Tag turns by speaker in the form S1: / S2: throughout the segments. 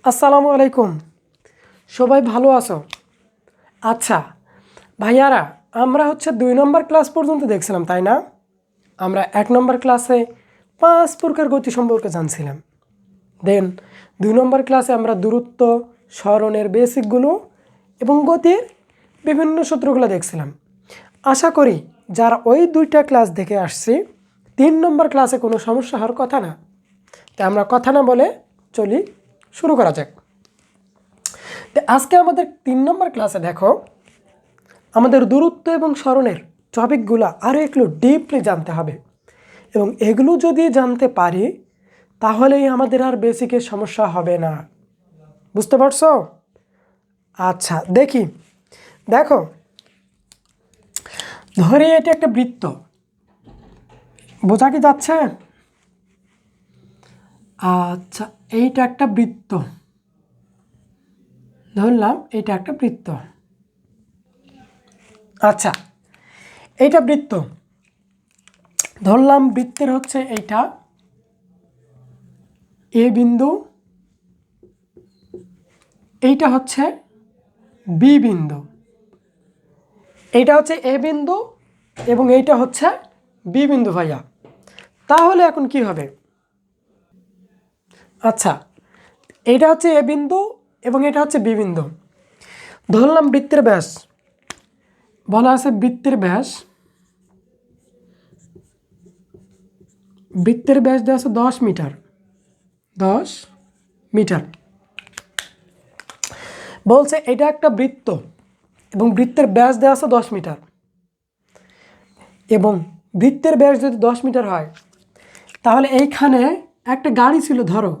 S1: আসসালামু আলাইকুম। সবাই ভালো আছো? আচ্ছা ভাইয়ারা, আমরা 2 নম্বর ক্লাস পর্যন্ত দেখছিলাম, তাই না? আমরা 1 নম্বর ক্লাসে 5 প্রকার গতি সম্পর্কে জানছিলাম। দেন 2 নম্বর ক্লাসে আমরা দূরত্ব, সরণের বেসিকগুলো এবং গতির বিভিন্ন সূত্রগুলো দেখছিলাম। আশা করি যারা ওই 2টা ক্লাস দেখে আসছি, 3 নম্বর ক্লাসে কোনো সমস্যা হওয়ার কথা না। তাই আমরা কথা না বলে চলি, শুরু করা যাক। তো আজকে আমাদের 3 নম্বর ক্লাসে দেখো, আমাদের দূরত্ব এবং সরণের টপিকগুলো আরও একটু ডিপলি জানতে হবে, এবং এগুলো যদি জানতে পারি তাহলেই আমাদের আর বেসিকের সমস্যা হবে না। বুঝতে পারছো? আচ্ছা দেখো, ধরে এটা একটা বৃত্ত, বোঝা কি যাচ্ছে? আচ্ছা, এইটা একটা বৃত্ত, ধরলাম এটা একটা বৃত্ত। আচ্ছা, এইটা বৃত্ত ধরলাম, বৃত্তের এইটা এ বিন্দু, এইটা বি বিন্দু, এইটা এ বিন্দু এবং এইটা বি বিন্দু ভাইয়া। তাহলে এখন কি হবে? আচ্ছা, এইটা এ বিন্দু এবং এটা বি বিন্দু। ধরলাম বৃত্তের ব্যাস, বলা আছে বৃত্তের ব্যাস দেওয়া আছে 10 মিটার। বলছে এটা একটা বৃত্ত এবং বৃত্তের ব্যাস দেওয়া আছে 10 মিটার, এবং বৃত্তের ব্যাস যদি 10 মিটার হয় তাহলে এইখানে একটা গাড়ি ছিল, ধরো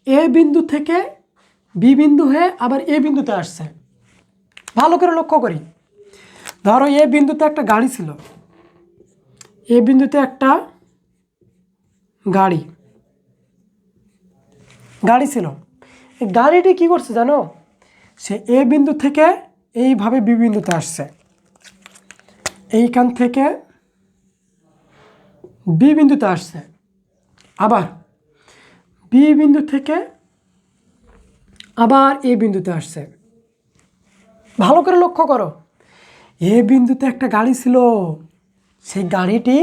S1: এ বিন্দু থেকে বি বিন্দু হয়ে আবার এ বিন্দুতে আসছে। ভালো করে লক্ষ্য করি, ধরো এ বিন্দুতে একটা গাড়ি ছিল, এ বিন্দুতে একটা গাড়ি ছিল। এই গাড়িটি কি করছে জানো? সে এ বিন্দু থেকে এইভাবে বি বিন্দুতে আসছে, এইখান থেকে বি বিন্দুতে আসছে, আবার বি বিন্দু থেকে আবার এ বিন্দুতে আসছে। ভালো করে লক্ষ্য করো, এ বিন্দুতে একটা গাড়ি ছিল, সেই গাড়িটি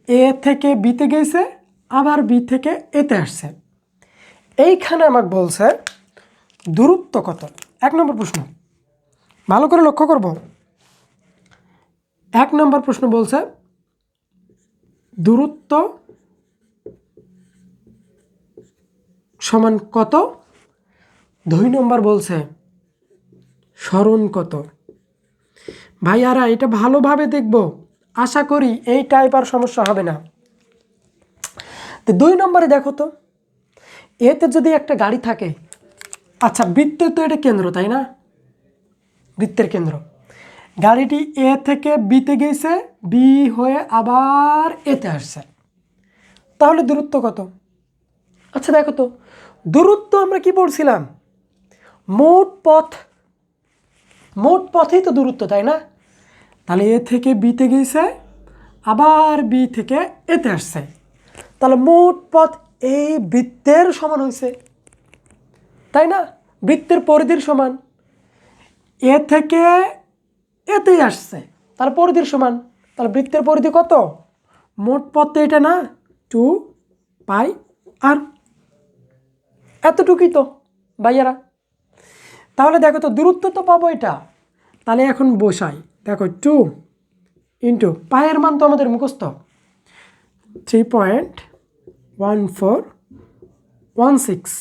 S1: এ থেকে বিতে গেছে, আবার বি থেকে এতে আসছে। এইখানে আমাকে বলছে দূরত্ব কত। 1 নম্বর প্রশ্ন, ভালো করে লক্ষ্য করব। 1 নম্বর প্রশ্ন বলছে দূরত্ব সমান কত। 2 নম্বর বলছে সরণ কত। ভাইয়ারা, এটা ভালোভাবে দেখব, আশা করি এই টাইপ আর সমস্যা হবে না। তো 2 নম্বরে দেখো তো, এতে যদি একটা গাড়ি থাকে, আচ্ছা বৃত্তের তো এটা কেন্দ্র, তাই না? বৃত্তের কেন্দ্র, গাড়িটি এ থেকে বিতে গেছে, বি হয়ে আবার এতে আসছে, তাহলে দূরত্ব কত? আচ্ছা দেখো তো, দূরত্ব আমরা কি পড়ছিলাম? মোট পথেই তো দূরত্ব, তাই না? তাহলে এ থেকে বিতে গেছে, আবার বি থেকে এতে আসছে, তাহলে মোট পথ এই বৃত্তের সমান হয়েছে, তাই না? বৃত্তের পরিধির সমান, এ থেকে এতেই আসছে, তাহলে পরিধির সমান। তাহলে বৃত্তের পরিধি কত? মোট পথ তো এটা না, 2 পাই আর, এতটুকুই তো ভাইয়ারা। তাহলে দেখো তো, দূরত্ব তো পাবো এটা, তাহলে এখন বসাই। দেখো 2 ইন্টু পায়ের মান তো আমাদের মুখস্থ, 3.1416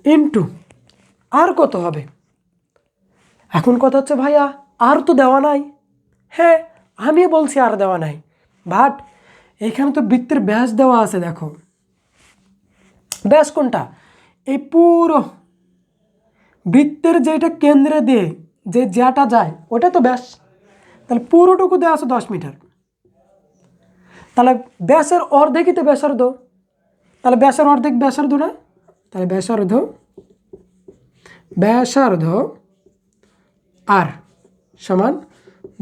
S1: ইন্টু আর কত হবে? এখন কথা ভাইয়া আর তো দেওয়া নাই। হ্যাঁ, আমি বলছি আর দেওয়া নাই, বাট এখানে তো বৃত্তের ব্যাস দেওয়া আছে। দেখো ব্যাস কোনটা? এই পুরো বৃত্তের যেটা কেন্দ্রে দিয়ে যে জ্যাটা যায় ওটা তো ব্যাস, তাহলে পুরোটুকু দেওয়া আছে 10 মিটার। তাহলে ব্যাসের অর্ধেকই তো ব্যাসার্ধ, তাহলে ব্যাসের অর্ধেক ব্যাসার্ধ না, তাহলে ব্যাসার্ধ আর সমান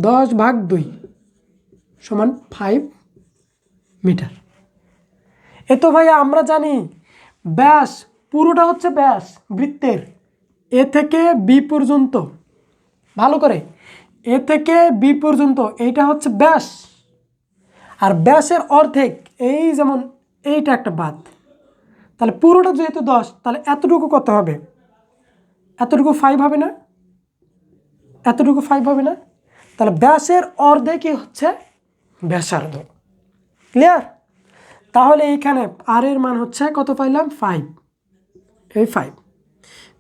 S1: 10/2 সমান 5 মিটার। এ তো ভাইয়া আমরা জানি ব্যাস পুরোটা হচ্ছে ব্যাস বৃত্তের, এ থেকে বি পর্যন্ত, ভালো করে, এ থেকে বি পর্যন্ত এইটা হচ্ছে ব্যাস। আর ব্যাসের অর্ধেক, এই যেমন এইটা একটা বাদ, তাহলে পুরোটা যেহেতু 10, তাহলে এতটুকু কত হবে? এতটুকু 5 হবে না? এতটুকু 5 হবে না? তাহলে ব্যাসের অর্ধেকই হচ্ছে ব্যাসার্ধ। ক্লিয়ার? তাহলে এইখানে আর এর মান হচ্ছে কত পাইলাম? 5। এই 5।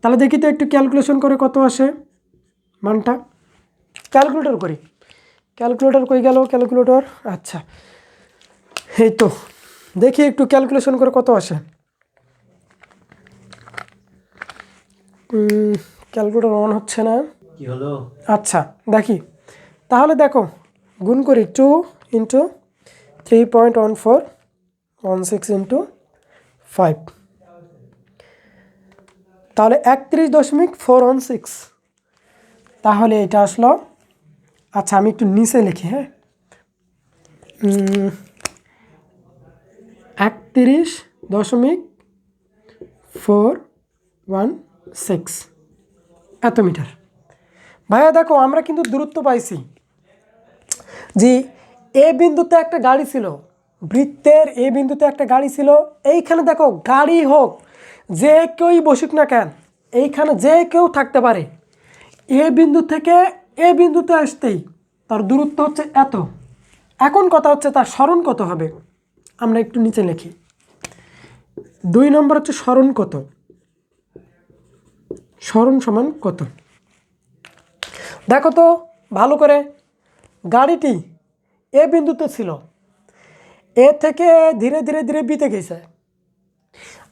S1: তাহলে দেখি তো একটু ক্যালকুলেশন করে কত আসে মানটা। ক্যালকুলেটর করি। ক্যালকুলেটর কই গেল ক্যালকুলেটর? আচ্ছা, এই তো, দেখি একটু ক্যালকুলেশন করে কত আসে। ক্যালকুলেটর অন হচ্ছে না,
S2: কি হলো?
S1: আচ্ছা দেখি। তাহলে দেখো, গুণ করি 2 ইন্টু 3.1416 ইন্টু 5, তাহলে 31.416। তাহলে এটা আসলো, আচ্ছা আমি একটু নিচে লিখি, হ্যাঁ, 31.416 এত মিটার। ভাইয়া দেখো, আমরা কিন্তু দূরত্ব পাইছি যে এ বিন্দুতে একটা গাড়ি ছিল, বৃত্তের এ বিন্দুতে একটা গাড়ি ছিল। এইখানে দেখো, গাড়ি হোক, যে কেউই বসুক না কেন, এইখানে যে কেউ থাকতে পারে। এ বিন্দু থেকে এ বিন্দুতে আসতেই তার দূরত্ব হচ্ছে এত। এখন কথা হচ্ছে তার সরণ কত হবে। আমরা একটু নিচে লিখি। 2 নম্বর হচ্ছে সরণ কত, সরণ সমান কত। দেখো তো ভালো করে, গাড়িটি এ বিন্দুতে ছিল, এ থেকে ধীরে ধীরে ধীরে বিতে গেছে,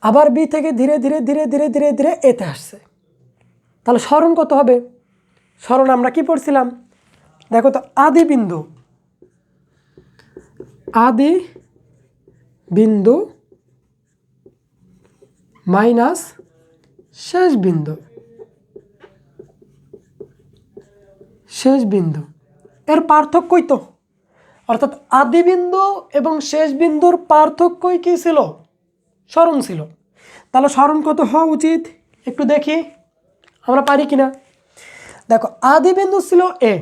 S1: আবার বি থেকে ধীরে ধীরে ধীরে ধীরে ধীরে ধীরে এতে আসছে। তাহলে সরণ কত হবে? সরণ আমরা কি পড়ছিলাম? দেখো তো, আদি বিন্দু, আদি বিন্দু মাইনাস শেষ বিন্দু, শেষ বিন্দু এর পার্থক্যই তো, অর্থাৎ আদি বিন্দু এবং শেষ বিন্দুর পার্থক্যই কি ছিল? সরণ ছিল। তাহলে সরণ কত হওয়া উচিত একটু দেখি আমরা পারি কিনা। দেখো, আদি বিন্দু ছিল এ,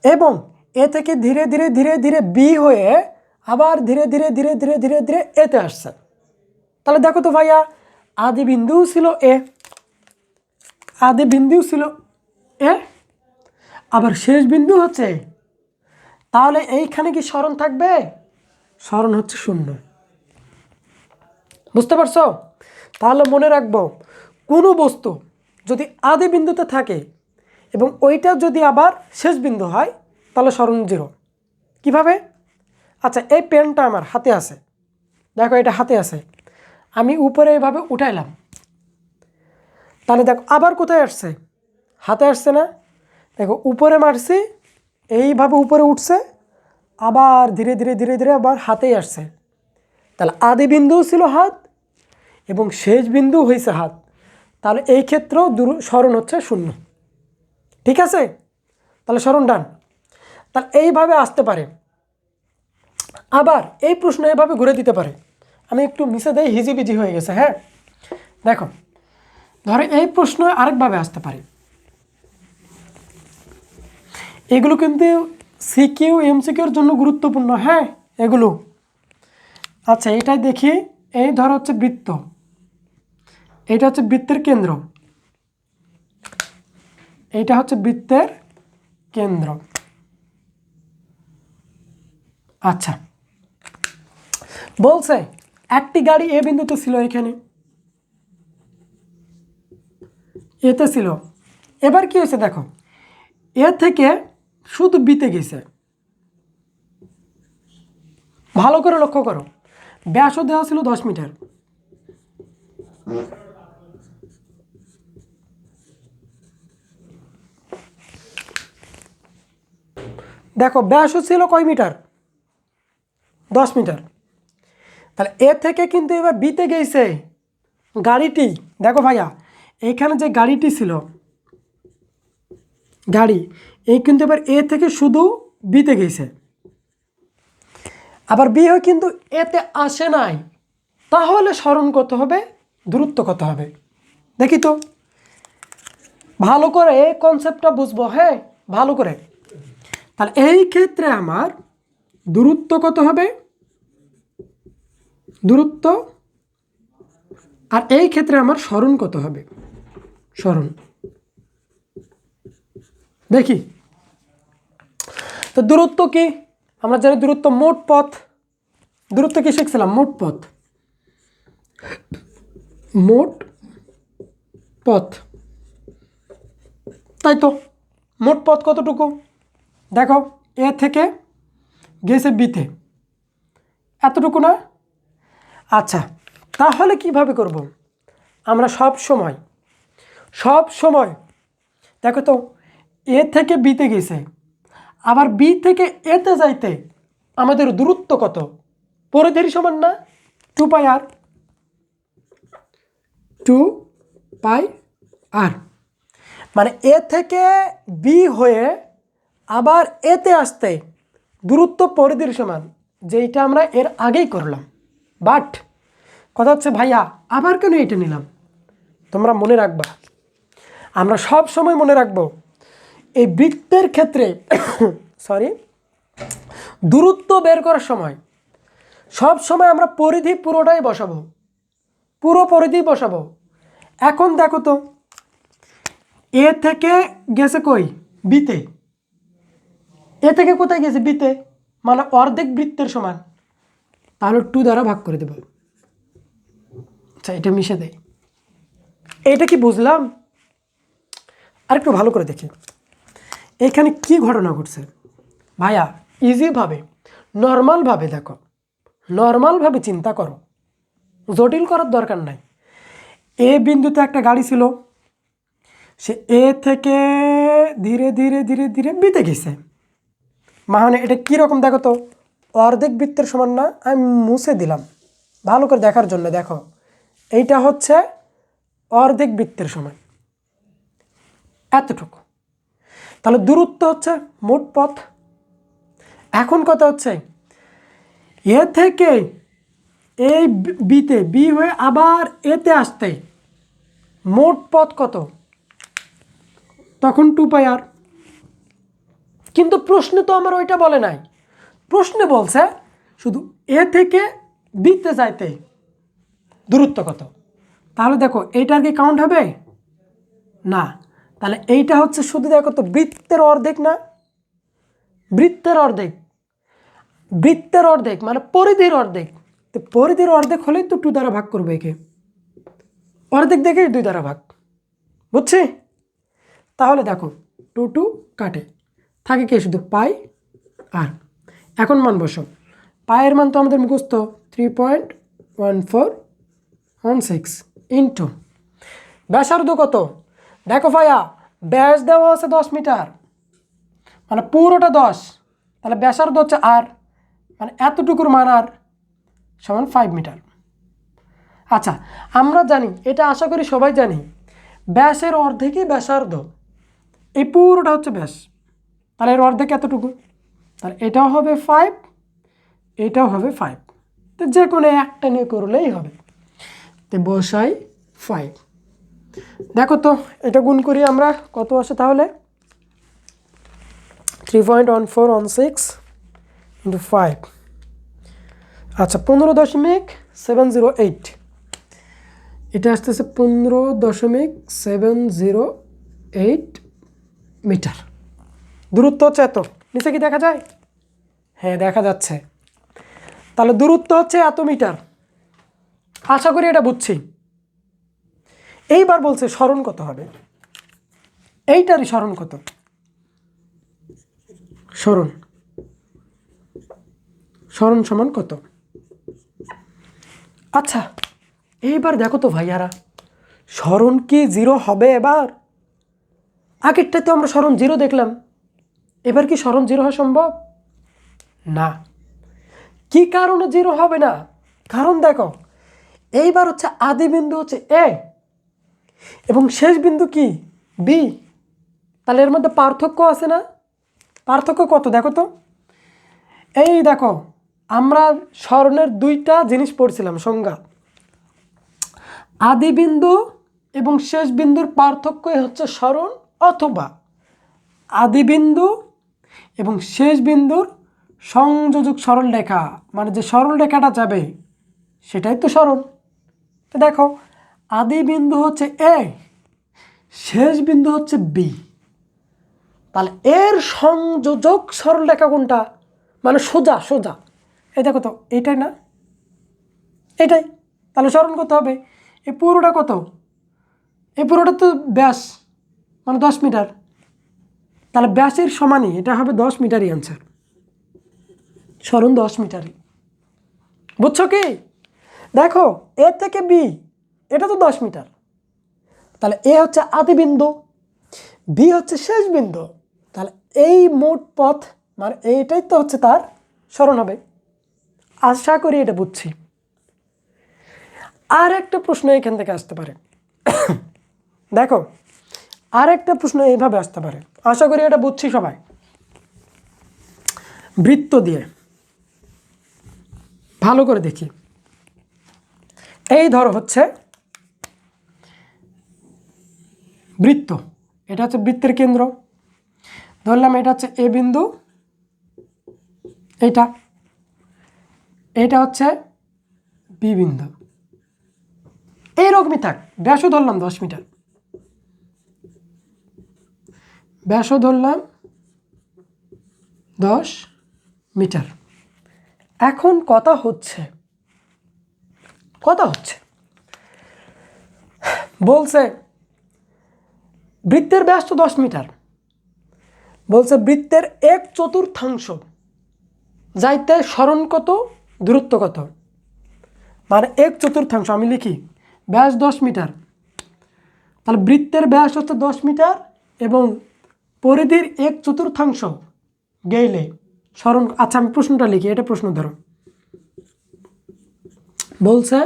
S1: এবং এ থেকে ধীরে ধীরে ধীরে ধীরে বি হয়ে আবার ধীরে ধীরে ধীরে ধীরে ধীরে ধীরে এতে আসছে। তাহলে দেখো তো ভাইয়া, আদি বিন্দুও ছিল এ, আদি বিন্দুও ছিল এ, আবার শেষ বিন্দু হচ্ছে। তাহলে এইখানে কি সরণ থাকবে? সরণ হচ্ছে 0। বুঝতে পারছো? তাহলে মনে রাখবো, কোনো বস্তু যদি আদি বিন্দুতে থাকে এবং ওইটা যদি আবার শেষ বিন্দু হয়, তাহলে সরণ 0। কিভাবে? আচ্ছা, এই পেনটা আমার হাতে আছে, দেখো এটা হাতে আছে, আমি উপরে এইভাবে উঠাইলাম, তাহলে দেখো আবার কোথায় আসছে? হাতে আসছে না? দেখো উপরে মারছি, এইভাবে উপরে উঠছে, আবার ধীরে ধীরে ধীরে ধীরে আবার হাতেই আসছে। তাহলে আদি বিন্দুও ছিল হাত এবং শেষ বিন্দু হয়েছে হাত। তাহলে এই ক্ষেত্রেও সরণ হচ্ছে 0। ঠিক আছে? তাহলে সরণ ডান। তাহলে এইভাবে আসতে পারে, আবার এই প্রশ্ন এভাবে ঘুরে দিতে পারে। আমি একটু মিশে দেই, হিজিবিজি হয়ে গেছে, হ্যাঁ। দেখো, ধরো এই প্রশ্ন আরেকভাবে আসতে পারে। এগুলো কিন্তু সিকিউ এমসিকিউর জন্য গুরুত্বপূর্ণ, হ্যাঁ এগুলো। আচ্ছা, এটাই দেখি, এই ধর হচ্ছে বৃত্ত, এটা হচ্ছে বৃত্তের কেন্দ্র, এইটা হচ্ছে বৃত্তের কেন্দ্র। আচ্ছা, বলছে একটি গাড়ি এ বিন্দুতে ছিল, এখানে এতে ছিল। এবার কি হয়েছে দেখো, এ থেকে শুধু বিতে গেছে। ভালো করে লক্ষ্য করো, ব্যাসও দেওয়া ছিল 10 মিটার। দেখো ব্যাসও ছিল কয় মিটার? 10 মিটার। তাহলে এ থেকে কিন্তু এবার বিতে গেছে গাড়িটি। দেখো ভাইয়া, এইখানে যে গাড়িটি ছিল, গাড়ি, এই কিন্তু এবার এ থেকে শুধু বিতে গেছে, আবার বি হয়ে কিন্তু এতে আসে নাই। তাহলে সরণ কত হবে? দূরত্ব কত হবে দেখি তো, ভালো করে এই কনসেপ্টটা বুঝবো। হ্যাঁ, ভালো করে। তাহলে এই ক্ষেত্রে আমার দূরত্ব কত হবে, দূরত্ব, আর এই ক্ষেত্রে আমার সরণ কত হবে, সরণ। দেখি তো দূরত্ব কি, আমরা জানি দূরত্ব মোট পথ। দূরত্ব কি শিখছিলাম? মোট পথ, মোট পথ, তাই তো। মোট পথ কতটুকু দেখো, এ থেকে গেছে বিতে, এতটুকু না? আচ্ছা, তাহলে কিভাবে করব? আমরা সব সময় দেখো তো, এ থেকে বিতে গেছে, আবার বি থেকে এতে যাইতে আমাদের দূরত্ব কত? পরিধির সমান না? 2πr, 2πr। মানে এ থেকে বি হয়ে আবার এতে আসতে দূরত্ব পরিধির সমান, যেইটা আমরা এর আগেই করলাম। বাট কথা হচ্ছে ভাইয়া আবার কেন এটা নিলাম? তোমরা মনে রাখবা, আমরা সব সময় মনে রাখবো এই বৃত্তের ক্ষেত্রে সরি, দূরত্ব বের করার সময় সব সময় আমরা পরিধি পুরোটাই বসাবো, পুরো পরিধি বসাবো। এখন দেখো তো, এ থেকে গেছে কই? বিতে। এ থেকে কোথায় গেছে? বিতে, মানে অর্ধেক বৃত্তের সমান। তাহলে 2 দ্বারা ভাগ করে দেব। আচ্ছা, এটা মিশে দেয়। এটা কি বুঝলাম? আরেকটু ভালো করে দেখি এখানে কি ঘটনা ঘটছে। ভাইয়া ইজিভাবে, নর্মালভাবে দেখো, নর্মালভাবে চিন্তা করো, জটিল করার দরকার নাই। এ বিন্দুতে একটা গাড়ি ছিল, সে এ থেকে ধীরে ধীরে ধীরে ধীরে বিতে গেছে। মানে এটা কীরকম দেখো তো, অর্ধেক বৃত্তের সমান না? আমি মুছে দিলাম ভালো করে দেখার জন্য। দেখো, এইটা হচ্ছে অর্ধেক বৃত্তের সমান, এতটুকু। তাহলে দূরত্ব হচ্ছে মোট পথ। এখন কথা হচ্ছে এ থেকে এই বিতে, বি হয়ে আবার এতে আসতে মোট পথ কত? তখন 2πr। কিন্তু প্রশ্নে তো আমার ওইটা বলে নাই, প্রশ্নে বলছে শুধু এ থেকে বিতে যাইতে দূরত্ব কত। তাহলে দেখো এইটার কি কাউন্ট হবে না? তাহলে এইটা হচ্ছে শুধু দেখো তো বৃত্তের অর্ধেক না? বৃত্তের অর্ধেক, বৃত্তের অর্ধেক মানে পরিধির অর্ধেক। তো পরিধির অর্ধেক হলেই তো 2 দ্বারা ভাগ করবে একে, অর্ধেক দেখে 2 দ্বারা ভাগ, বুঝছি? তাহলে দেখো 2 2 কাটে, থাকে কি শুধু পাই আর। এখন মান বসো, পায়ের মান তো আমাদের মুখস্থ 3.1416 ইন্টু ব্যাসার্ধ কত? দেখো ভাইয়া, ব্যাস দেওয়া আছে 10 মিটার, মানে পুরোটা 10। তাহলে ব্যাসার্ধ হচ্ছে আর, মানে এতটুকুর মান আর সমান 5 মিটার। আচ্ছা, আমরা জানি, এটা আশা করি সবাই জানি, ব্যাসের অর্ধেকই ব্যাসার্ধ। এই পুরোটা হচ্ছে ব্যাস, তাহলে এর অর্ধেক এতটুকু। তাহলে এটাও হবে 5, এটাও হবে 5। তো যে কোনো একটা নিয়ে করলেই হবে। তো বসাই 5। দেখো তো এটা গুণ করি আমরা, কত আসে তাহলে? 3.1416 ইন্টু 5, আচ্ছা 15.708। এটা আসতেছে 15.708 মিটার। দূরত্ব হচ্ছে এত। নিচে কি দেখা যায়? হ্যাঁ, দেখা যাচ্ছে। তাহলে দূরত্ব হচ্ছে এত মিটার। আশা করি এটা বুঝছি। এইবার বলছে সরণ কত হবে, এইটারই সরণ কত? সরণ, সরণ সমান কত? আচ্ছা, এইবার দেখো তো ভাইয়ারা, সরণ কি 0 হবে এবার? আগেরটাতে আমরা সরণ 0 দেখলাম, এবার কি সরণ 0 হওয়া সম্ভব না? কি কারণে 0 হবে না? কারণ দেখো, এইবার হচ্ছে আদি বিন্দু হচ্ছে এ এবং শেষ বিন্দু কি? বি। তাহলে এর মধ্যে পার্থক্য আছে না? পার্থক্য কত দেখো তো। এই দেখো, আমরা সরণের 2টা জিনিস পড়ছিলাম সংজ্ঞা। আদি বিন্দু এবং শেষ বিন্দুর পার্থক্যই হচ্ছে সরণ, অথবা আদি বিন্দু এবং শেষ বিন্দুর সংযোজক সরল রেখা, মানে যে সরল রেখাটা যাবে সেটাই তো সরণ। তো দেখো আদি বিন্দু হচ্ছে এ, শেষ বিন্দু হচ্ছে বি, তাহলে এর সংযোজক সরল রেখা কোনটা, মানে সোজা সোজা, এই দেখো তো এইটাই না, এটাই, তাহলে সরণ কত হবে, এই পুরোটা কত, এই পুরোটা তো ব্যাস, মানে 10 মিটার, তাহলে ব্যাসের সমানই এটা হবে 10 মিটারই অ্যান্সার, সরণ 10 মিটারই। বুঝছো কি? দেখো এ থেকে বি এটা তো 10 মিটার, তাহলে এ হচ্ছে আদি বিন্দু, বি হচ্ছে শেষ বিন্দু, তাহলে এই মোট পথ মানে এইটাই তো হচ্ছে তার সরণ হবে। আশা করি এটা বুঝছি। আর একটা প্রশ্ন এখান থেকে আসতে পারে, দেখো আর একটা প্রশ্ন এইভাবে আসতে পারে, আশা করি এটা বুঝছি সবাই। বৃত্ত দিয়ে ভালো করে দেখি, এই ধরো হচ্ছে বৃত্ত, এটা হচ্ছে বৃত্তের কেন্দ্র, ধরলাম এটা হচ্ছে এ বিন্দু, এটা এটা হচ্ছে বি বিন্দু, এইরকমই থাক, ব্যাসও ধরলাম 10 মিটার, ব্যাসও ধরলাম 10 মিটার। এখন কথা হচ্ছে বলছে বৃত্তের ব্যাস তো 10 মিটার, বলছে বৃত্তের 1/4 যাইতে সরণ কত, দূরত্ব কত, মানে 1/4, আমি লিখি ব্যাস 10 মিটার, তাহলে বৃত্তের ব্যাস হচ্ছে 10 মিটার এবং পরিধির 1/4 গেলে সরণ, আচ্ছা আমি প্রশ্নটা লিখি, এটা প্রশ্ন ধরো, বলছে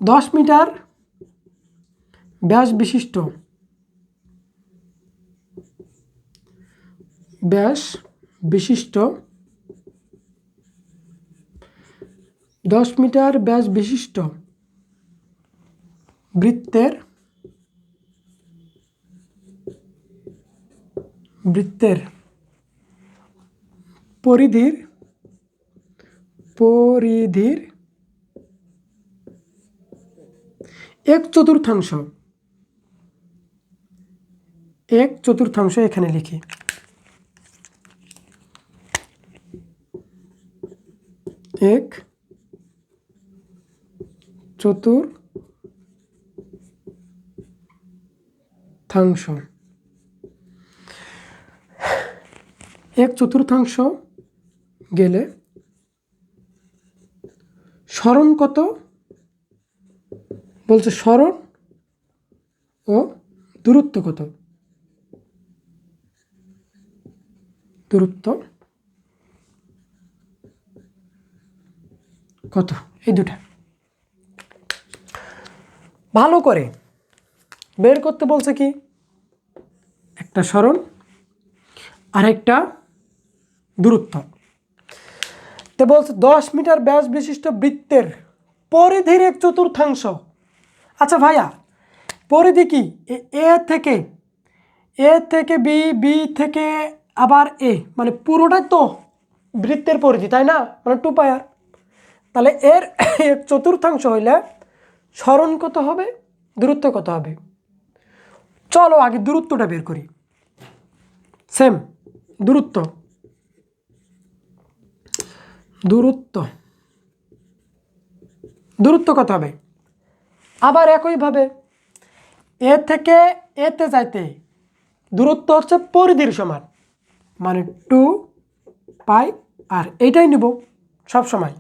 S1: 10 মিটার ব্যাস বিশিষ্ট ব্যাস বিশিষ্ট 10 মিটার ব্যাস বিশিষ্ট বৃত্তের পরিধির 1/4 এখানে লিখি, এক চতুর্থাংশ, 1/4 গেলে সরণ কত, বলছে সরণ ও দূরত্ব কত, দূরত্ব কত, এই দুটা ভালো করে বের করতে বলছে, কি একটা সরণ আর একটা দূরত্ব। তো বলছে 10 মিটার ব্যাস বিশিষ্ট বৃত্তের পরিধির 1/4। আচ্ছা ভাইয়া পরিধি কি, এ থেকে বি, বি থেকে আবার এ, মানে পুরোটাই তো বৃত্তের পরিধি তাই না, মানে 2πr, তাহলে এর 1/4 হইলে সরণ কত হবে, দূরত্ব কত হবে। চলো আগে দূরত্বটা বের করি, সেম দূরত্ব কত হবে, আবার একইভাবে এ থেকে এতে যাইতে দূরত্ব হচ্ছে পরিধির সমান, মানে 2πr, এইটাই নিব সব সময়।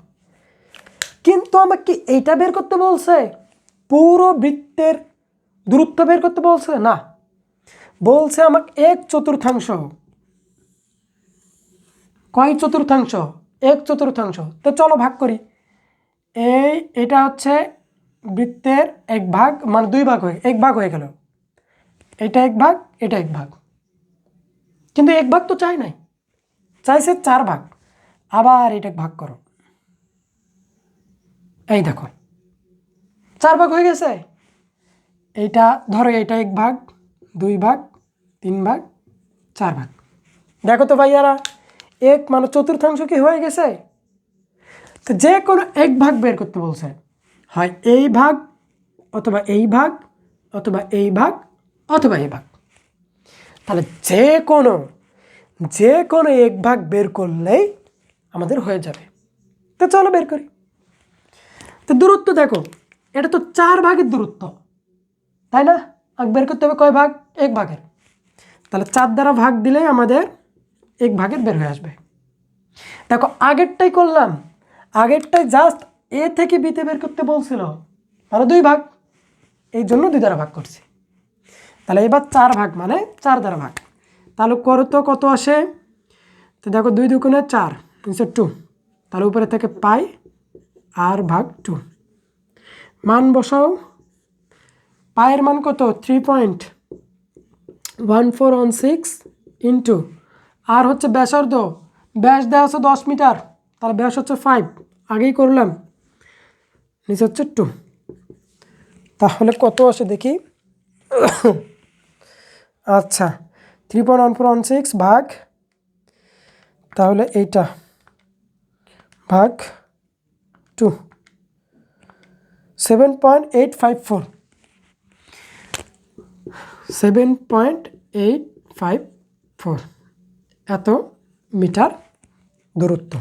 S1: কিন্তু আমাকে এইটা বের করতে বলছে, পুরো বৃত্তের দূরত্ব বের করতে বলছে না, বলছে আমাকে 1/4, কয় চতুর্থাংশ, 1/4। তো চলো ভাগ করি, এটা হচ্ছে বৃত্তের 1 ভাগ, মানে 2 ভাগ হয়ে 1 ভাগ হয়ে গেল, এটা 1 ভাগ, এটা 1 ভাগ, কিন্তু 1 ভাগ তো চাই নাই, চাইছে 4 ভাগ, আবার এটা ভাগ করো, এই দেখো 4 ভাগ হয়ে গেছে। এইটা ধরো, এইটা 1 ভাগ, 2 ভাগ, 3 ভাগ, 4 ভাগ। দেখো তো ভাইয়ারা, 1 মানে চতুর্থাংশ কি হয়ে গেছে? তো যে কোনো 1 ভাগ বের করতে বলছে, হয় এই ভাগ অথবা এই ভাগ অথবা এই ভাগ অথবা এই ভাগ। তাহলে যে কোনো 1 ভাগ বের করলেই আমাদের হয়ে যাবে। তো চলো বের করি। তো দূরত্ব দেখো, এটা তো 4 ভাগের দূরত্ব, তাই না? আর বের করতে হবে কয় ভাগ? 1 ভাগের। তাহলে 4 দ্বারা ভাগ দিলেই আমাদের 1 ভাগের বের হয়ে আসবে। দেখো আগেরটাই করলাম, আগেরটাই জাস্ট এ থেকে বিতে বের করতে বলছিল, মানে 2 ভাগ, এই জন্য 2 দ্বারা ভাগ করছি। তাহলে এবার 4 ভাগ মানে 4 দ্বারা ভাগ। তাহলে করো তো কত আসে? তো দেখো 2 দুগুণে 4, নিচে 2, তাহলে উপরে থেকে পাই আর ভাগ 2। মান বসাও। পায়ের মান কত? 3.1416 ইন্টু, আর হচ্ছে ব্যাসার্ধ, ব্যাস দেওয়া হচ্ছে 10 মিটার, তাহলে ব্যাস হচ্ছে 5, আগেই করলাম, নিচে হচ্ছে 2। তাহলে কত আসে দেখি। আচ্ছা, 3.1416 ভাগ, তাহলে এইটা ভাগ 2, 7.854, 7.854 এত মিটার দূরত্ব।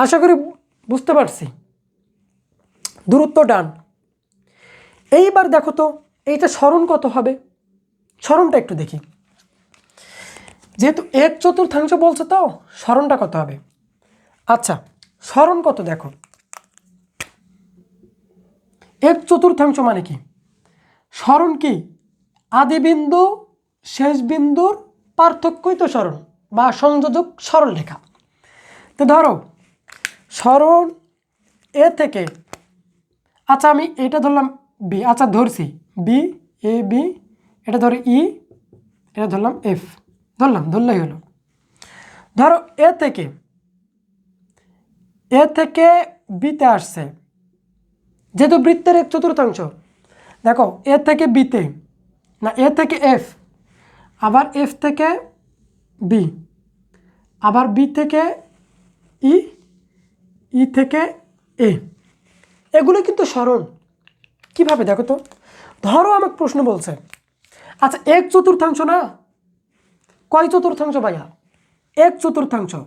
S1: আশা করি বুঝতে পারছি। দূরত্ব ডান। এইবার দেখো তো এইটা সরণ কত হবে? সরণটা একটু দেখি। যেহেতু 1/4 বলছে, তো সরণটা কত হবে? আচ্ছা, সরণ কত দেখো। 1/4 মানে কি? সরণ কি? আদি বিন্দু শেষ বিন্দুর পার্থক্যই তো সরণ বা সংযোজক সরলরেখা। তো ধরো সরণ এ থেকে, আচ্ছা আমি এটা ধরলাম বি, আচ্ছা ধরছি বি, এ বি, এটা ধরো ই, এটা ধরলাম এফ, ধরলেই হলো। ধরো এ থেকে বিতে আসছে, যেহেতু বৃত্তের 1/4, দেখো এ থেকে বিতে, না এ থেকে এফ, আবার এফ থেকে বি, আবার বি থেকে ই, ই থেকে এ, এগুলো কিন্তু সরণ। কিভাবে দেখো তো। ধরো আমাকে প্রশ্ন বলছে, আচ্ছা 1/4 না, কয় চতুর্থাংশ ভাইয়া? 1/4।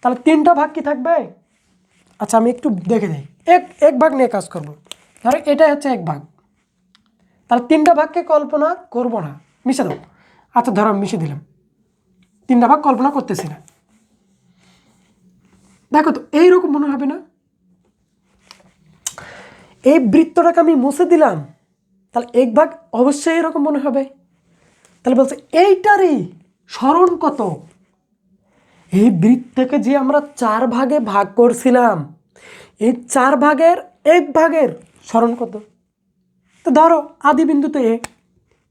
S1: তাহলে 3টা ভাগ কি থাকবে? আচ্ছা আমি একটু দেখে দিই, এক ভাগ নিয়ে কাজ করব। ধরো এটাই হচ্ছে 1 ভাগ, তাহলে 3টা ভাগকে কল্পনা করব না, মিশে দাও। আচ্ছা ধরো আমি মিশে দিলাম, 3টা ভাগ কল্পনা করতেছি না। দেখো তো এইরকম মনে হবে না? এই বৃত্তটাকে আমি মুছে দিলাম, তাহলে 1 ভাগ অবশ্যই এরকম মনে হবে। তাহলে বলছে এইটারই সরণ কত? এই বৃত্তকে যে আমরা 4 ভাগে ভাগ করছিলাম, এই 4 ভাগের 1 ভাগের সরণ কত? তো ধরো আদি বিন্দু তো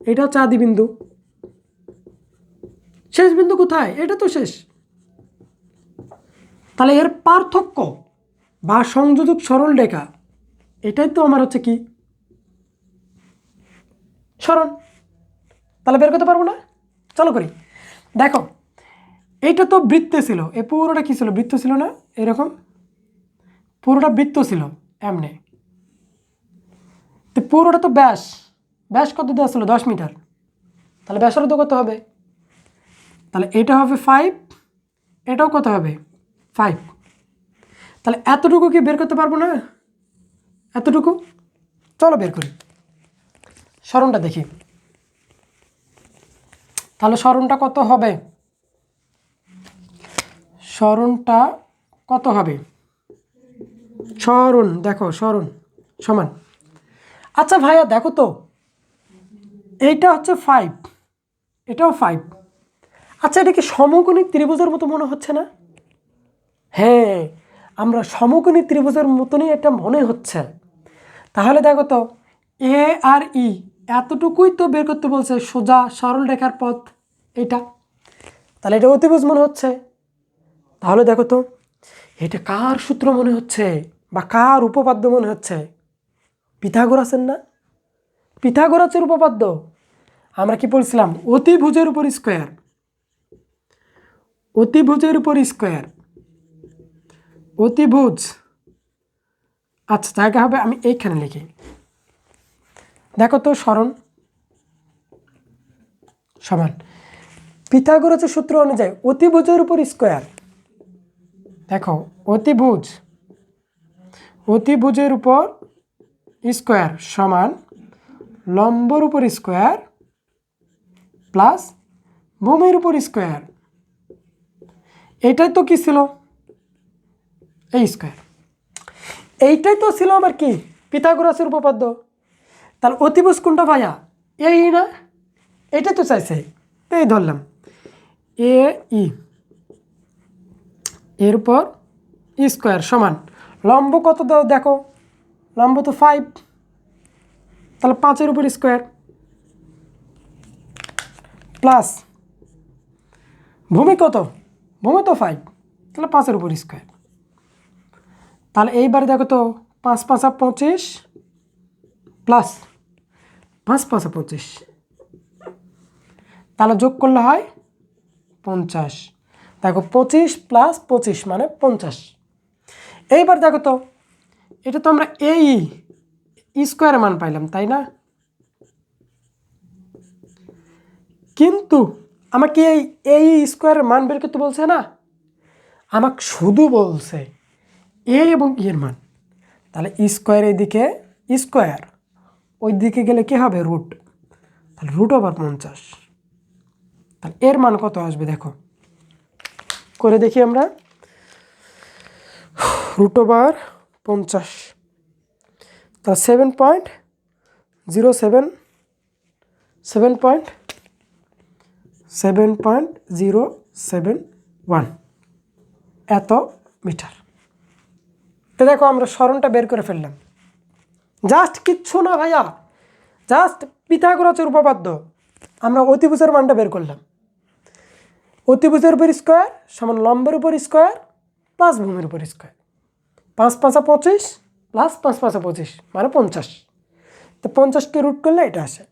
S1: এটা হচ্ছে আদি বিন্দু, শেষ বিন্দু কোথায়? এটা তো শেষ। তাহলে এর পার্থক্য বা সংযোজক সরলরেখা, এটাই তো আমার হচ্ছে কি সরণ। তাহলে বের করতে পারবো না? চলো করি। দেখো এইটা তো বৃত্তে ছিল, এ পুরোটা কি ছিল? বৃত্ত ছিল না? এরকম পুরোটা বৃত্ত ছিল এমনি। তো পুরোটা তো ব্যাস, ব্যাস কত দেওয়া ছিল? 10 মিটার। তাহলে ব্যাসার্ধ কত হবে? তাহলে এটা হবে 5, এটাও কত হবে? 5। তাহলে এতটুকু কি বের করতে পারবো না? এতটুকু। চলো বের করি, সরণটা দেখি। তাহলে সরণটা কত হবে? সরণটা কত হবে? সরণ দেখো, সরণ সমান, আচ্ছা ভাইয়া দেখো তো, এইটা হচ্ছে 5, এটাও 5। আচ্ছা এটা কি সমকোণী ত্রিভুজের মতো মনে হচ্ছে না? হ্যাঁ, আমরা সমকোণী ত্রিভুজের মতনই এটা মনে হচ্ছে। তাহলে দেখো তো, এ আর ই এতটুকুই তো বের করতে বলছে, সোজা সরল রেখার পথ এটা। তাহলে এটা অতিভুজ মনে হচ্ছে। তাহলে দেখো তো, এটা কার সূত্র মনে হচ্ছে বা কার উপপাদ্য মনে হচ্ছে? পিথাগোরাসের না, পিথাগোরাসের উপপাদ্য। আমরা কি পড়ছিলাম? অতিভুজের উপর স্কোয়ার, অতিভুজের উপর স্কোয়ার, অতিভুজ। আচ্ছা জায়গা হবে, আমি এইখানে লিখি। দেখো তো সরণ সমান পিথাগোরাসের সূত্র অনুযায়ী অতিভুজের উপর স্কোয়ার। দেখো অতিভুজ, অতিভুজের উপর স্কোয়ার সমান লম্বর উপর স্কোয়ার প্লাস ভূমির উপর স্কোয়ার। এটাই তো কি ছিল? এই স্কোয়ার। এইটাই তো ছিল আমার কি পিথাগোরাসের উপপাদ্য। তাহলে অতিভুজ কোনটা ভাইয়া? এই না, এটাই তো চাইছে, এই ধরলাম এ ই এর উপর স্কোয়ার সমান লম্ব কত দাও দেখো, লম্ব তো 5, তাহলে 5-এর উপর স্কোয়ার প্লাস ভূমি কত? ভূমি তো 5, তাহলে 5-এর উপর স্কোয়ার। তাহলে এইবার দেখো তো 5 5 25 প্লাস 5 5 25, তাহলে যোগ করলে হয় 50। দেখো 25 প্লাস 25 মানে 50। এইবার দেখো তো এটা তো আমরা এই স্কোয়ারের মান পাইলাম তাই না? কিন্তু আমাকে এই স্কোয়ারের মান বের করতে বলছে না, আমাকে শুধু বলছে এ এবং এর মান। তাহলে স্কোয়ার এইদিকে স্কোয়ার, ওই দিকে গেলে কি হবে? রুট। তাহলে √50। তাহলে এর মান কত আসবে দেখো, করে দেখি আমরা। √50, তা 7.07, 7.071 এত মিটার। তো দেখো আমরা সরণটা বের করে ফেললাম। জাস্ট কিচ্ছু না ভাইয়া, জাস্ট পিথাগোরাসের উপপাদ্য। আমরা অতিভুজের মানটা বের করলাম। অতিভুজের উপর স্কোয়ার সমান লম্বের উপর স্কোয়ার প্লাস ভূমির উপর স্কোয়ার। 5 5 25 প্লাস 5 5 25 মানে 50। তো 50কে রুট করলে এটা আসে।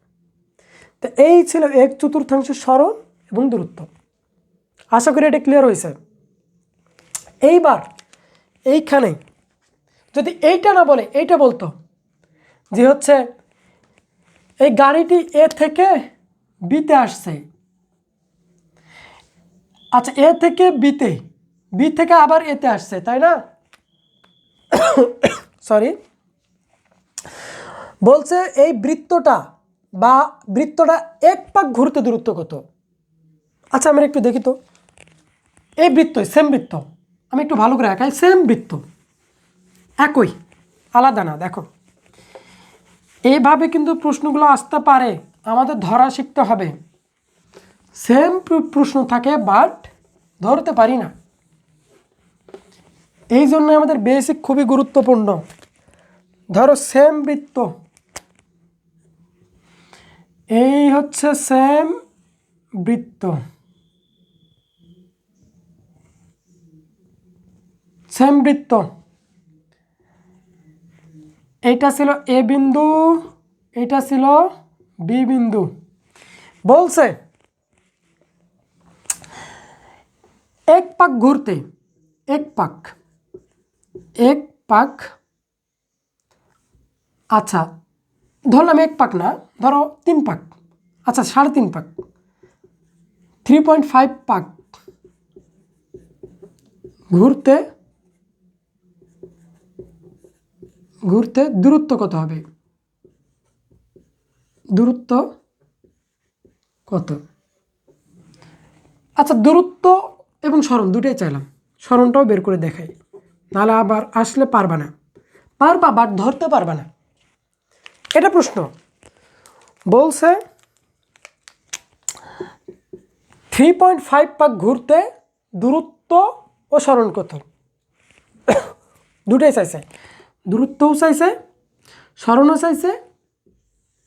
S1: তো এই ছিল 1/4 সরণ এবং দূরত্ব। আশা করি এটা ক্লিয়ার হয়েছে। এইবার এইখানে যদি এইটা না বলে এইটা বলতো যে হচ্ছে এই গাড়িটি এ থেকে বিতে আসছে। আচ্ছা এ থেকে বিতে, বি থেকে আবার এতে আসছে তাই না? সরি, বলছে এই বৃত্তটা বা বৃত্তটা 1 পাক ঘুরতে দূরত্ব কত? আচ্ছা আমরা একটু দেখি তো। এই বৃত্ত সেম বৃত্ত, আমি একটু ভালো করে আঁকাই। সেম বৃত্ত, একই, আলাদা না। দেখো এইভাবে কিন্তু প্রশ্নগুলো আসতে পারে, আমাদের ধরা শিখতে হবে। সেম প্রশ্ন থাকে বাট ধরতে পারি না, এই জন্য আমাদের বেসিক খুবই গুরুত্বপূর্ণ। ধরো সেম বৃত্ত, এই হচ্ছে সেম বৃত্ত, সেম বৃত্ত। এইটা ছিল এ বিন্দু, এটা ছিল বি বিন্দু। বলছে 1 পাক ঘুরতে, 1 পাক, 1 পাক। আচ্ছা ধরলাম 1 পাক না, ধরো 3 পাক। আচ্ছা 3.5 পাক, 3.5 পাক ঘুরতে, ঘুরতে দূরত্ব কত হবে? দূরত্ব কত? আচ্ছা দূরত্ব এবং সরণ দুটোই চাইলাম, সরণটাও বের করে দেখাই, নাহলে আবার আসলে পারবা না। পারবা বাট ধরতে পারবা না। এটা প্রশ্ন বলছে 3.5 পাক ঘুরতে দূরত্ব ও সরণ কত? দুটোই চাইছে, দূরত্বও চাইছে, সরণও চাইছে,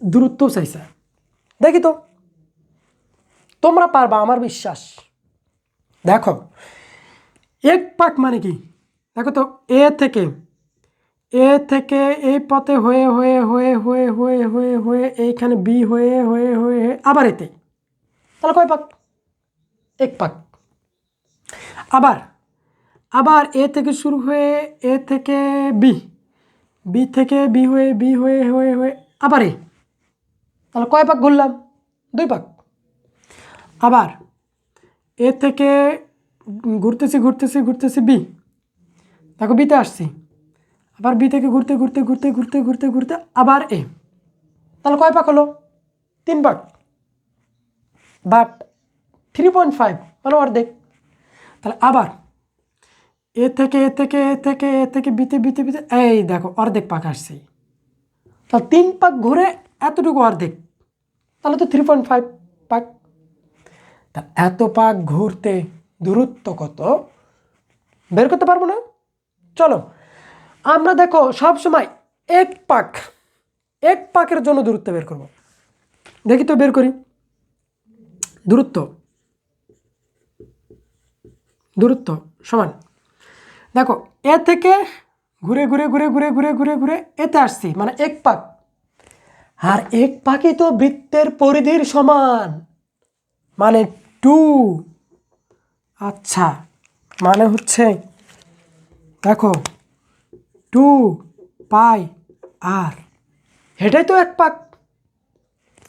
S1: দূরত্বও চাইছে। দেখি তো তোমরা পারবা, আমার বিশ্বাস। দেখো 1 পাক মানে কি? দেখো তো এ থেকে এ থেকে এই পথে হয়ে হয়ে হয়ে হয়ে হয়ে হয়ে হয়ে এইখানে বি হয়ে হয়ে হয়ে আবার এতে, তাহলে কয় পাক? এক পাক। আবার আবার এ থেকে শুরু হয়ে এ থেকে বি, বি থেকে বি হয়ে বি হয়ে হয়ে হয়ে আবার এ, তাহলে কয় পাক ঘুরলাম? 2 পাক। আবার এ থেকে ঘুরতেছি ঘুরতেছি ঘুরতেছি বি, দেখো বিতে আসছি, আবার বি থেকে ঘুরতে ঘুরতে ঘুরতে ঘুরতে ঘুরতে ঘুরতে আবার এ, তাহলে কয় পাক হলো? 3 পাক। বাট 3.5 মানে অর্ধেক। তাহলে আবার এ থেকে এ থেকে এ থেকে এ থেকে বিতে বিতে বিতে এই দেখো অর্ধেক পাক আসছে, তাহলে 3 পাক ঘুরে এতটুকু অর্ধেক, তাহলে তো 3.5 পাক। তা এত পাক ঘুরতে দূরত্ব কত বের করতে পারবো না? চলো আমরা দেখো সব সময় এক পাকের জন্য দূরত্ব বের করব। দেখি তো বের করি। দূরত্ব দূরত্ব সমান, দেখো এ থেকে ঘুরে ঘুরে ঘুরে ঘুরে ঘুরে ঘুরে ঘুরে এতে আসছি মানে 1 পাক, আর 1 পাকই তো বৃত্তের পরিধির সমান মানে 2। আচ্ছা মানে হচ্ছে দেখো 2 পাই আর এটাই তো 1 পাক।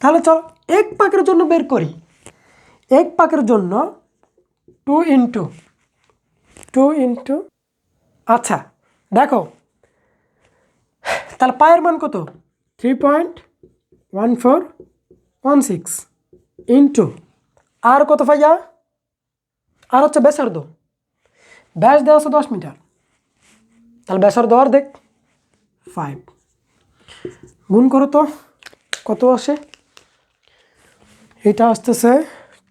S1: তাহলে চল 1 পাকের জন্য বের করি। 1 পাকের জন্য 2 ইন্টু আচ্ছা দেখো তাহলে পায়ের মান কত? 3.1416 ইন্টু আর কত ভাইয়া? আর হচ্ছে ব্যাসার্ধ, ব্যাস দেওয়া আছে 10 মিটার, তাহলে ব্যাসার্ধ অর্ধেক 5 গুণ করো তো কত আসে? এটা আসতেছে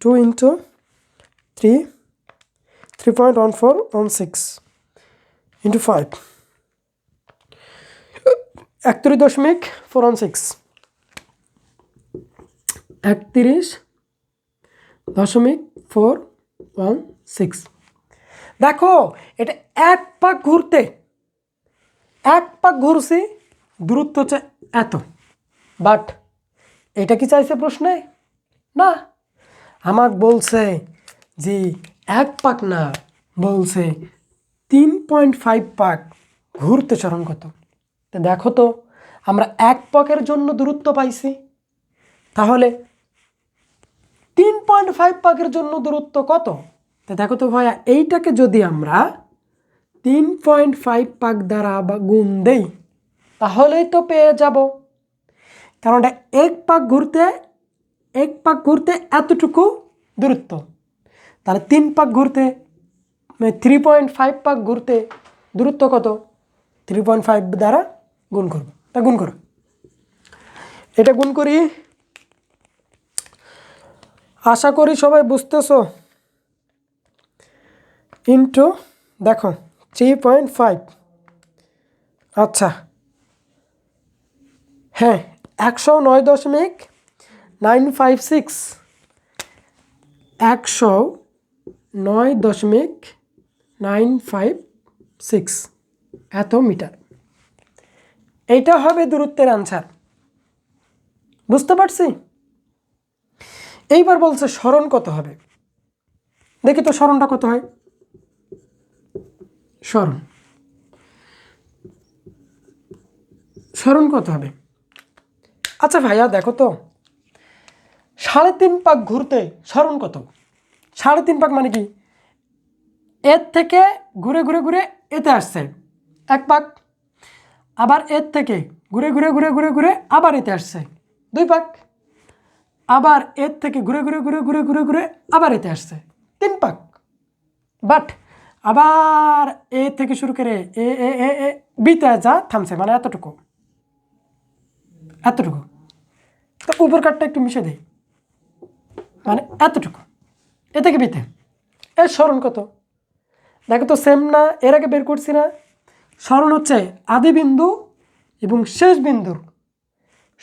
S1: 2 ইন্টু 3.1416 ইন্টু 5 31.416 31.416। দেখো এটা 1 পাক ঘুরতে 1 পাক ঘুরছি, দূরত্ব হচ্ছে এত। বাট এটা কি চাইছে প্রশ্নে? না, আমাকে বলছে যে 1 পাক না, বলছে 3.5 পাক ঘুরতে সরণ কত। তো দেখো তো আমরা 1 পাকের জন্য দূরত্ব পাইছি, তাহলে 3.5 পাকের জন্য দূরত্ব কত? তো দেখো তো ভাইয়া এইটাকে যদি আমরা 3.5 পাক দ্বারা বা গুণ দেই তাহলেই তো পেয়ে যাব, কারণ এটা 1 পাক ঘুরতে এতটুকু দূরত্ব, তাহলে 3 পাক ঘুরতে 3.5 পাক ঘুরতে দূরত্ব কত? 3.5 দ্বারা গুণ করব, তা গুণ করো, এটা গুণ করি। আশা করি সবাই বুঝতেছো। ইন্টু দেখো 3.5, আচ্ছা হ্যাঁ 109.956 109.956 এত মিটার, এইটা হবে দূরত্বের আনসার। বুঝতে পারছি? এইবার বলছে সরণ কত হবে, দেখি তো সরণটা কত হয়। সরণ কত হবে? আচ্ছা ভাইয়া দেখো তো 3.5 পাক ঘুরতে সরণ কত? 3.5 পাক মানে কি? এর থেকে ঘুরে ঘুরে ঘুরে এতে আসছে 1 পাক, আবার এর থেকে ঘুরে ঘুরে ঘুরে ঘুরে ঘুরে আবার এতে আসছে 2 পাক, আবার এর থেকে ঘুরে ঘুরে ঘুরে ঘুরে ঘুরে ঘুরে আবার এতে আসছে 3 পাক। বাট আবার এ থেকে শুরু করে এ এ এ এ বিতে যা থামছে মানে এতটুকু এতটুকু, তো উপর কাটটা একটু মিশে দেয় মানে এতটুকু, এ থেকে বিতে। এর সরণ কত? দেখো তো সেম না, এর আগে বের করছি না। সরণ হচ্ছে আদি বিন্দু এবং শেষ বিন্দুর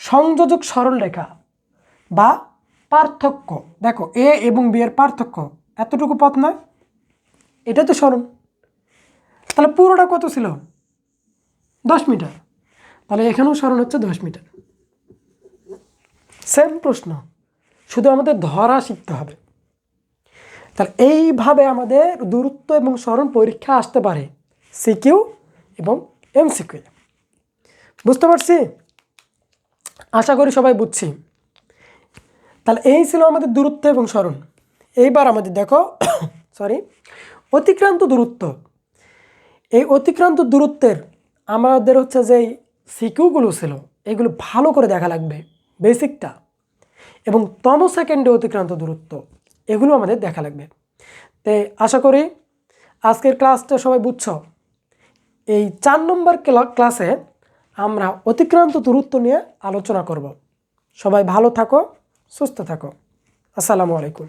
S1: সংযোজক সরলরেখা বা পার্থক্য। দেখো এ এবং বি এর পার্থক্য এতটুকু পথ না, এটা তো সরণ। তাহলে পুরোটা কত ছিল? 10 মিটার। তাহলে এখানেও সরণ হচ্ছে 10 মিটার। সেম প্রশ্ন, শুধু আমাদের ধরা শিখতে হবে। তাহলে এইভাবে আমাদের দূরত্ব এবং সরণ পরীক্ষা আসতে পারে, সিকিউ এবং এমসিকিউ। বুঝতে পারছি? আশা করি সবাই বুঝছি। তাহলে এই ছিল আমাদের দূরত্ব এবং সরণ। এইবার আমাদের দেখো অতিক্রান্ত দূরত্ব। এই অতিক্রান্ত দূরত্বের আমাদের হচ্ছে যে সিকিউগুলো ছিল, এগুলো ভালো করে দেখা লাগবে, বেসিকটা এবং তম সেকেন্ডে অতিক্রান্ত দূরত্ব, এগুলো আমাদের দেখা লাগবে। তো আশা করি আজকের ক্লাসটা সবাই বুঝছো। এই 4 নম্বর ক্লাসে আমরা অতিক্রান্ত দূরত্ব নিয়ে আলোচনা করব। সবাই ভালো থাকো, সুস্থ থাকো। আসসালামু আলাইকুম।